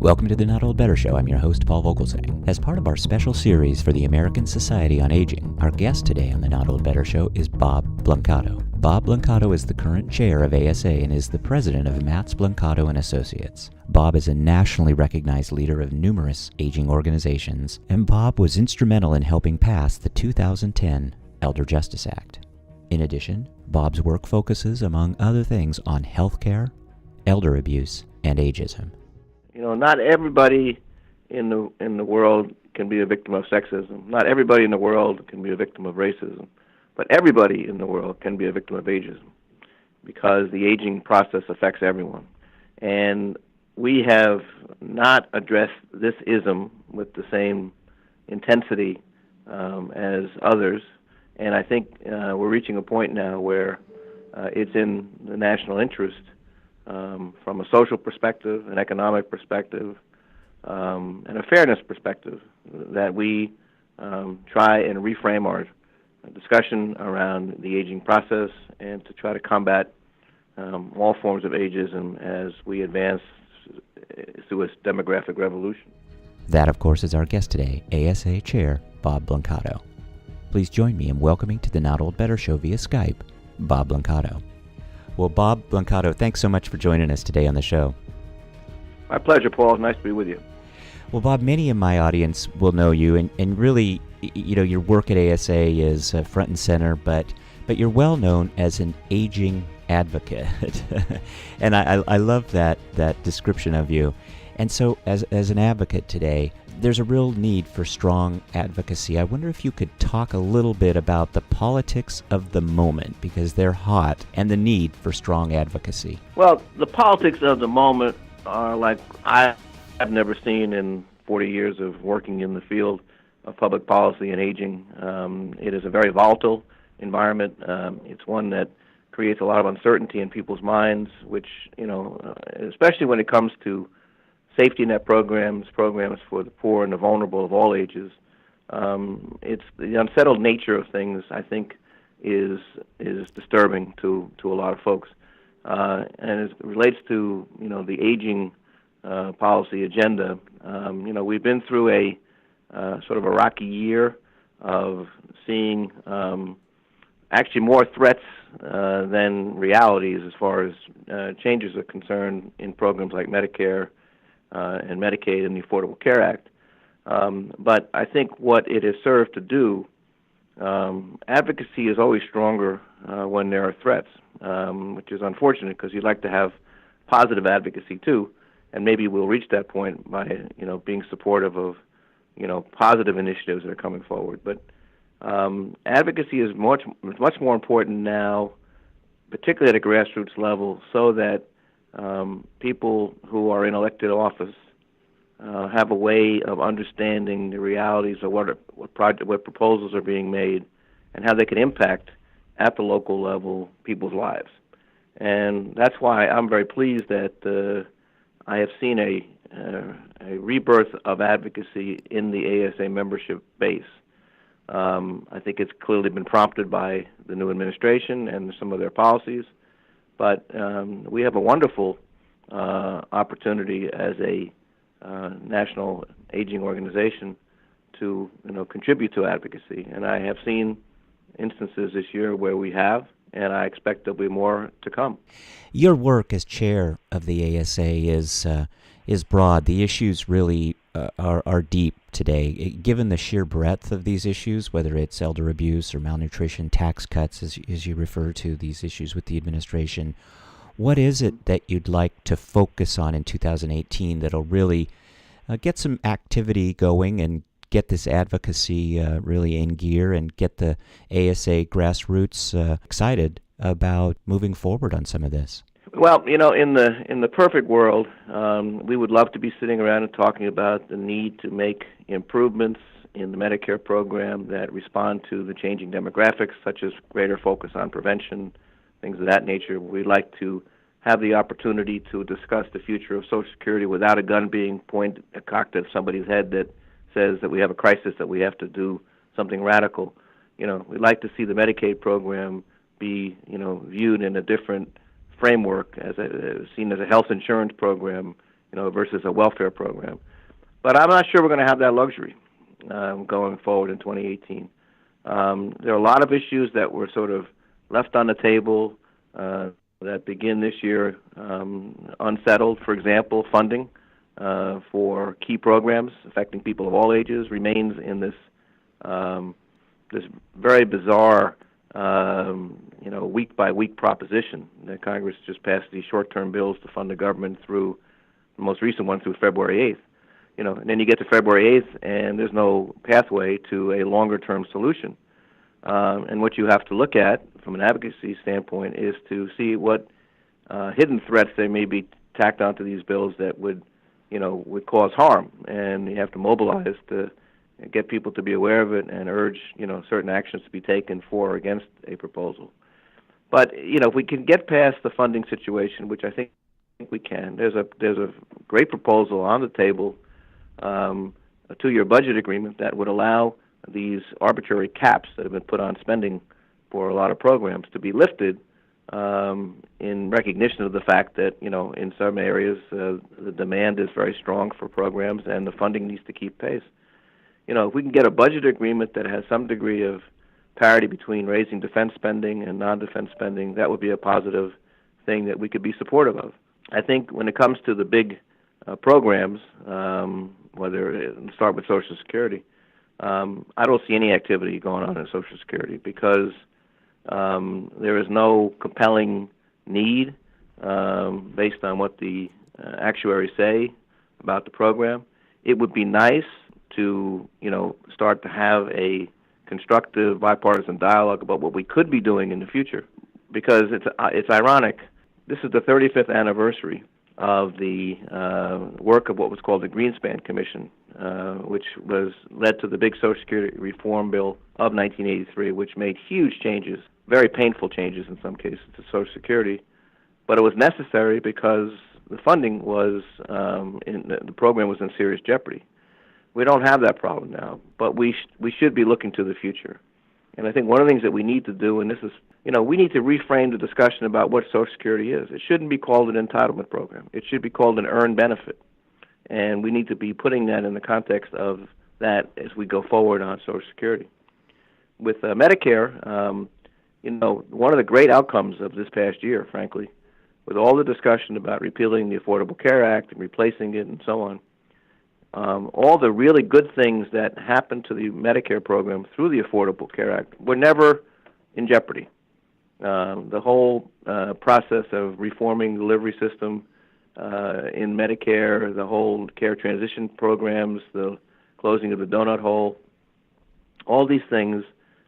Welcome to the Not Old Better Show. I'm your host, Paul Vogelsang. As part of our special series for the American Society on Aging, our guest today on the Not Old Better Show is Bob Blancato. Bob Blancato is the current chair of ASA and is the president of Matz Blancato and Associates. Bob is a nationally recognized leader of numerous aging organizations, and Bob was instrumental in helping pass the 2010 Elder Justice Act. In addition, Bob's work focuses, among other things, on healthcare, elder abuse, and ageism. You know, not everybody in the world can be a victim of sexism. Not everybody in the world can be a victim of racism. But everybody in the world can be a victim of ageism because the aging process affects everyone. And we have not addressed this ism with the same intensity as others. And I think we're reaching a point now where it's in the national interest from a social perspective, an economic perspective, and a fairness perspective, that we try and reframe our discussion around the aging process and to try to combat all forms of ageism as we advance through a demographic revolution. That, of course, is our guest today, ASA Chair Bob Blancato. Please join me in welcoming to the Not Old Better Show via Skype, Bob Blancato. Well, Bob Blancato, thanks so much for joining us today on the show. My pleasure, Paul. Nice to be with you. Well, Bob, many in my audience will know you, and really, you know, your work at ASA is front and center, but you're well known as an aging advocate, and I love that description of you. And so, as an advocate today, there's a real need for strong advocacy. I wonder if you could talk a little bit about the politics of the moment, because they're hot, and the need for strong advocacy. Well, the politics of the moment are like I've never seen in 40 years of working in the field of public policy and aging. It is a very volatile environment. It's one that creates a lot of uncertainty in people's minds, which, you know, especially when it comes to safety net programs for the poor and the vulnerable of all ages. It's the unsettled nature of things, I think, is disturbing to a lot of folks. And as it relates to, you know, the aging policy agenda, you know, we've been through a sort of a rocky year of seeing actually more threats than realities as far as changes are concerned in programs like Medicare and Medicaid and the Affordable Care Act. But I think what it has served to do, advocacy is always stronger when there are threats, which is unfortunate because you'd like to have positive advocacy too, and maybe we'll reach that point by, you know, being supportive of, you know, positive initiatives that are coming forward. But advocacy is much more important now, particularly at a grassroots level, so that people who are in elected office have a way of understanding the realities of what proposals are being made and how they can impact at the local level people's lives. And that's why I'm very pleased that I have seen a rebirth of advocacy in the ASA membership base. I think it's clearly been prompted by the new administration and some of their policies. But we have a wonderful opportunity as a national aging organization to, you know, contribute to advocacy. And I have seen instances this year where we have, and I expect there'll be more to come. Your work as chair of the ASA is broad. The issues really are deep today. Given the sheer breadth of these issues, whether it's elder abuse or malnutrition, tax cuts, as you refer to these issues with the administration, what is it that you'd like to focus on in 2018 that'll really get some activity going and get this advocacy really in gear and get the ASA grassroots excited about moving forward on some of this? Well, you know, in the perfect world, we would love to be sitting around and talking about the need to make improvements in the Medicare program that respond to the changing demographics, such as greater focus on prevention, things of that nature. We'd like to have the opportunity to discuss the future of Social Security without a gun being cocked at somebody's head that says that we have a crisis, that we have to do something radical. You know, we'd like to see the Medicaid program be, you know, viewed in a different framework, as seen as a health insurance program versus a welfare program. But I'm not sure we're going to have that luxury going forward in 2018. There are a lot of issues that were sort of left on the table that begin this year unsettled. For example, funding for key programs affecting people of all ages remains in this this very bizarre, week-by-week proposition that Congress just passed these short-term bills to fund the government through the most recent one through February 8th. And then you get to February 8th, and there's no pathway to a longer-term solution. And what you have to look at from an advocacy standpoint is to see what hidden threats there may be tacked onto these bills that would cause harm. And you have to mobilize to get people to be aware of it and urge, certain actions to be taken for or against a proposal. But, if we can get past the funding situation, which I think we can, there's a great proposal on the table, a 2-year budget agreement that would allow these arbitrary caps that have been put on spending for a lot of programs to be lifted in recognition of the fact that, in some areas the demand is very strong for programs and the funding needs to keep pace. If we can get a budget agreement that has some degree of parity between raising defense spending and non-defense spending, that would be a positive thing that we could be supportive of. I think when it comes to the big programs, start with Social Security, I don't see any activity going on in Social Security because there is no compelling need based on what the actuaries say about the program. It would be nice to, start to have a constructive bipartisan dialogue about what we could be doing in the future, because it's ironic. This is the 35th anniversary of the work of what was called the Greenspan Commission, which led to the big Social Security Reform Bill of 1983, which made huge changes, very painful changes in some cases, to Social Security. But it was necessary because the funding was, the program was in serious jeopardy. We don't have that problem now, but we should be looking to the future. And I think one of the things that we need to do, and this is, we need to reframe the discussion about what Social Security is. It shouldn't be called an entitlement program. It should be called an earned benefit. And we need to be putting that in the context of that as we go forward on Social Security. With Medicare, one of the great outcomes of this past year, frankly, with all the discussion about repealing the Affordable Care Act and replacing it and so on, all the really good things that happened to the Medicare program through the Affordable Care Act were never in jeopardy. The whole process of reforming the delivery system in Medicare, the whole care transition programs, the closing of the donut hole, all these things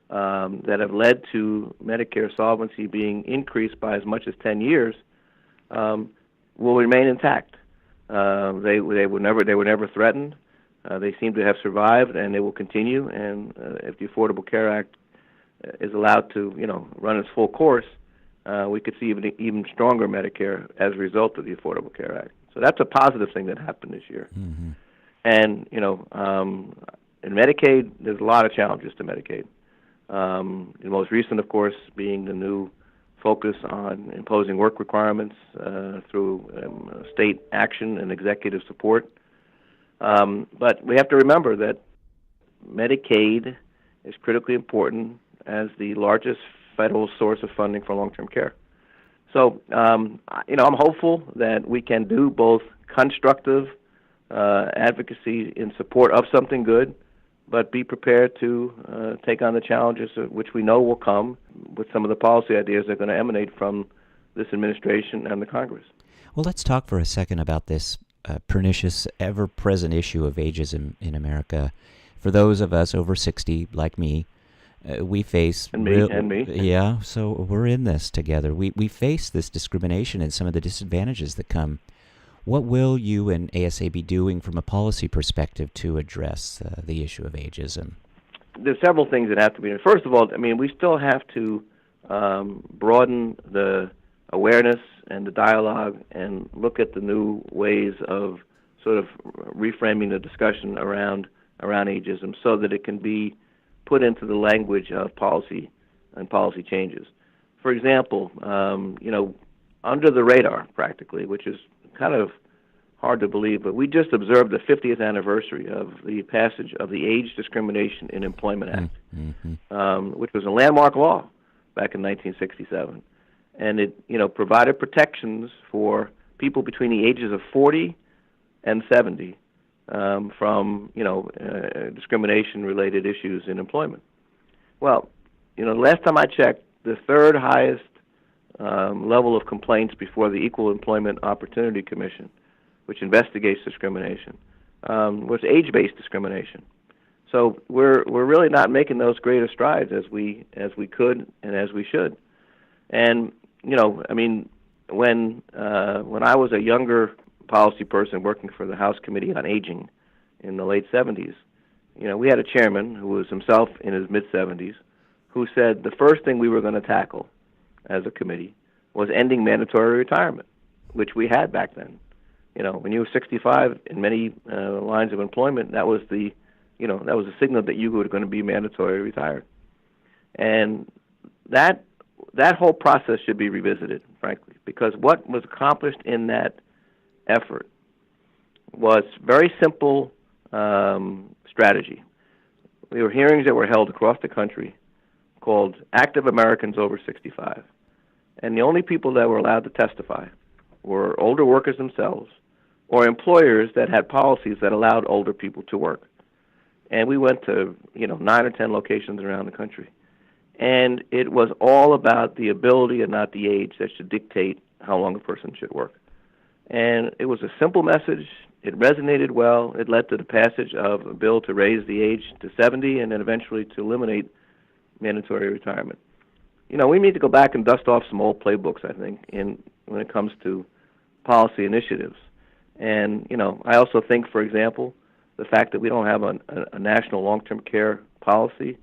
that have led to Medicare solvency being increased by as much as 10 years will remain intact. They were never threatened. They seem to have survived, and they will continue. And if the Affordable Care Act is allowed to, run its full course, we could see even stronger Medicare as a result of the Affordable Care Act. So that's a positive thing that happened this year. Mm-hmm. And in Medicaid, there's a lot of challenges to Medicaid. The most recent, of course, being the new focus on imposing work requirements through state action and executive support. But we have to remember that Medicaid is critically important as the largest federal source of funding for long-term care. So, I'm hopeful that we can do both constructive advocacy in support of something good, but be prepared to take on the challenges which we know will come with some of the policy ideas that are going to emanate from this administration and the Congress. Well, let's talk for a second about this pernicious, ever-present issue of ageism in America. For those of us over 60, like me, we face... And me. Yeah, so we're in this together. We face this discrimination and some of the disadvantages that come. What will you and AASA be doing from a policy perspective to address the issue of ageism? There's several things that have to be done. First of all, we still have to broaden the awareness and the dialogue and look at the new ways of sort of reframing the discussion around ageism so that it can be put into the language of policy and policy changes. For example, under the radar, practically, which is kind of hard to believe, but we just observed the 50th anniversary of the passage of the Age Discrimination in Employment Act, which was a landmark law back in 1967. And it, provided protections for people between the ages of 40 and 70 from, discrimination-related issues in employment. Well, last time I checked, the third highest level of complaints before the Equal Employment Opportunity Commission, which investigates discrimination, was age-based discrimination. So we're really not making those greater strides as we could and as we should. And when I was a younger policy person working for the House Committee on Aging in the late 70s, we had a chairman who was himself in his mid-70s who said the first thing we were going to tackle as a committee was ending mandatory retirement, which we had back then. When you were 65 in many lines of employment, that was a signal that you were going to be mandatory retired. And that whole process should be revisited, frankly, because what was accomplished in that effort was very simple strategy. There were hearings that were held across the country called Active Americans Over 65. And the only people that were allowed to testify were older workers themselves or employers that had policies that allowed older people to work. And we went to, 9 or 10 locations around the country. And it was all about the ability and not the age that should dictate how long a person should work. And it was a simple message. It resonated well. It led to the passage of a bill to raise the age to 70 and then eventually to eliminate mandatory retirement. We need to go back and dust off some old playbooks, I think, when it comes to policy initiatives. And, I also think, for example, the fact that we don't have a national long-term care policy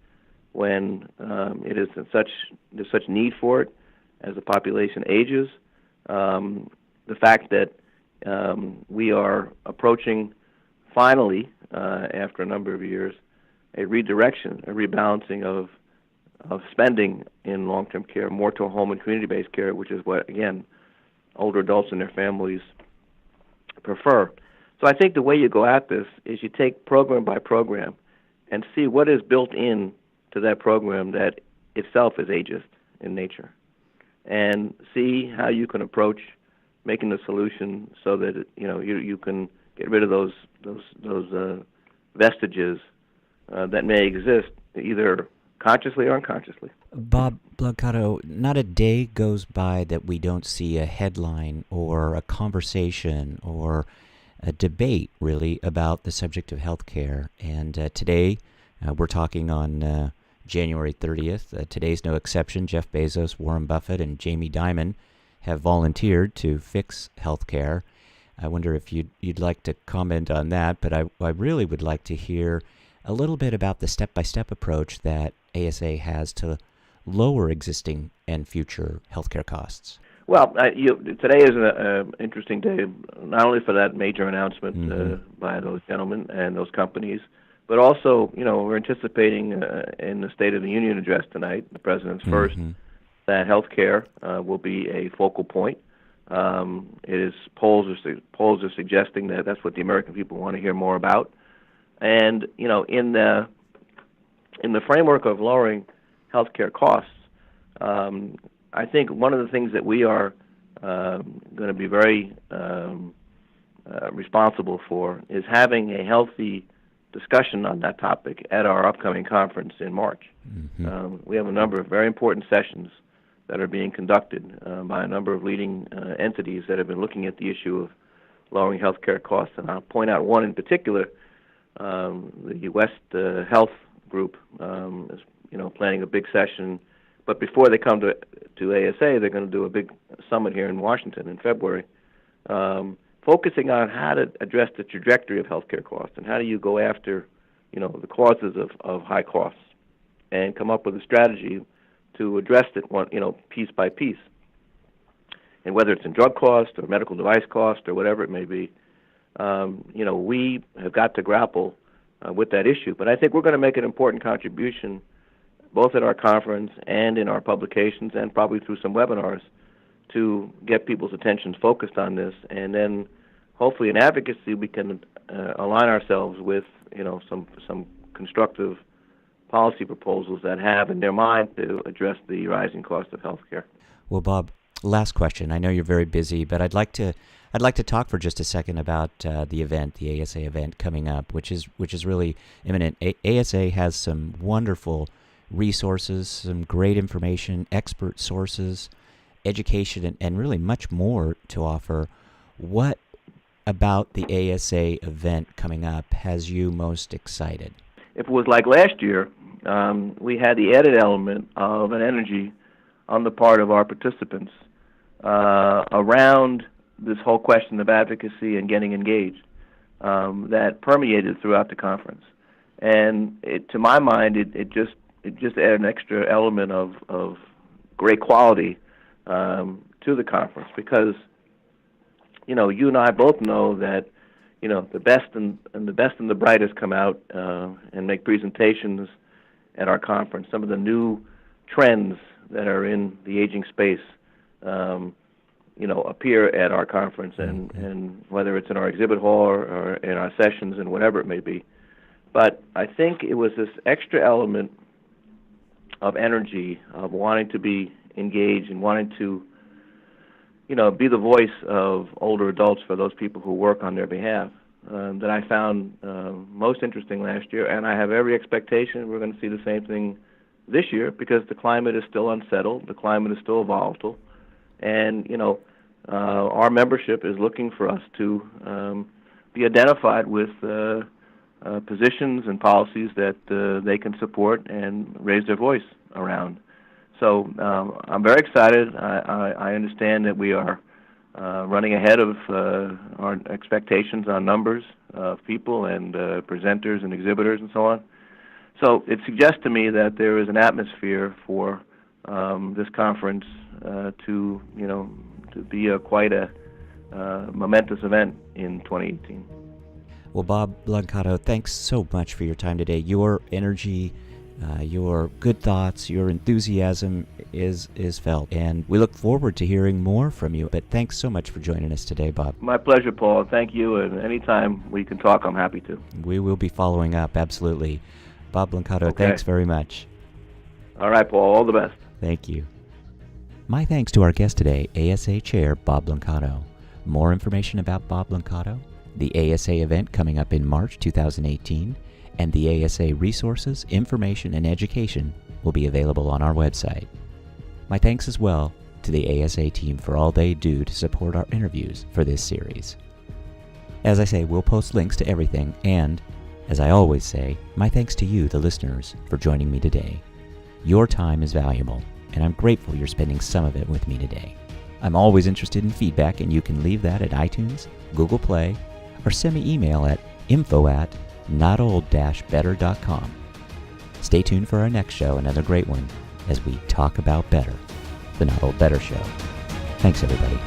when there's such need for it as the population ages. The fact that we are approaching, finally, after a number of years, a redirection, a rebalancing of spending in long-term care more to a home and community-based care, which is what, again, older adults and their families prefer. So I think the way you go at this is you take program by program and see what is built in to that program that itself is ageist in nature, and see how you can approach making the solution so that you can get rid of those vestiges that may exist either consciously or unconsciously. Bob Blancato, not a day goes by that we don't see a headline or a conversation or a debate, really, about the subject of health care. And today, we're talking on January 30th. Today's no exception. Jeff Bezos, Warren Buffett, and Jamie Dimon have volunteered to fix health care. I wonder if you'd like to comment on that, but I really would like to hear a little bit about the step-by-step approach that ASA has to lower existing and future healthcare costs. Well, today is an interesting day, not only for that major announcement by those gentlemen and those companies, but also, we're anticipating in the State of the Union address tonight, the President's first, that health care will be a focal point. Polls are suggesting that that's what the American people want to hear more about. And, in the framework of lowering healthcare costs, I think one of the things that we are going to be very responsible for is having a healthy discussion on that topic at our upcoming conference in March. We have a number of very important sessions that are being conducted by a number of leading entities that have been looking at the issue of lowering healthcare costs. And I'll point out one in particular. The West Health Group is, planning a big session, but before they come to ASA, they're going to do a big summit here in Washington in February, focusing on how to address the trajectory of healthcare costs and how do you go after, the causes of high costs and come up with a strategy to address it, piece by piece. And whether it's in drug cost or medical device cost or whatever it may be, we have got to grapple with that issue. But I think we're going to make an important contribution both at our conference and in our publications and probably through some webinars to get people's attention focused on this and then hopefully in advocacy we can align ourselves with some constructive policy proposals that have in their mind to address the rising cost of health care. Well, Bob, last question. I know you're very busy, but I'd like to talk for just a second about the event, the AASA event coming up, which is really imminent. AASA has some wonderful resources, some great information, expert sources, education, and really much more to offer. What about the AASA event coming up has you most excited? If it was like last year, we had the added element of an energy on the part of our participants around this whole question of advocacy and getting engaged that permeated throughout the conference. And to my mind, it just added an extra element of great quality to the conference, because you and I both know that the best and the brightest come out and make presentations at our conference. Some of the new trends that are in the aging space appear at our conference, and whether it's in our exhibit hall or in our sessions and whatever it may be. But I think it was this extra element of energy, of wanting to be engaged and wanting to, be the voice of older adults for those people who work on their behalf, that I found most interesting last year. And I have every expectation we're going to see the same thing this year, because the climate is still unsettled, the climate is still volatile, and our membership is looking for us to be identified with positions and policies that they can support and raise their voice around. So I'm very excited. I understand that we are running ahead of our expectations on numbers of people and presenters and exhibitors and so on. So it suggests to me that there is an atmosphere for this conference to be quite a momentous event in 2018. Well, Bob Blancato, thanks so much for your time today. Your energy, your good thoughts, your enthusiasm is felt, and we look forward to hearing more from you. But thanks so much for joining us today, Bob. My pleasure, Paul. Thank you, and anytime we can talk, I'm happy to. We will be following up, absolutely. Bob Blancato, Okay. Thanks very much. All right, Paul. All the best. Thank you. My thanks to our guest today, ASA Chair Bob Blancato. More information about Bob Blancato, the ASA event coming up in March 2018, and the ASA resources, information, and education will be available on our website. My thanks as well to the ASA team for all they do to support our interviews for this series. As I say, we'll post links to everything, and, as I always say, my thanks to you, the listeners, for joining me today. Your time is valuable, and I'm grateful you're spending some of it with me today. I'm always interested in feedback, and you can leave that at iTunes, Google Play, or send me email at info@notold-better.com. Stay tuned for our next show, another great one, as we talk about better, the Not Old Better Show. Thanks, everybody.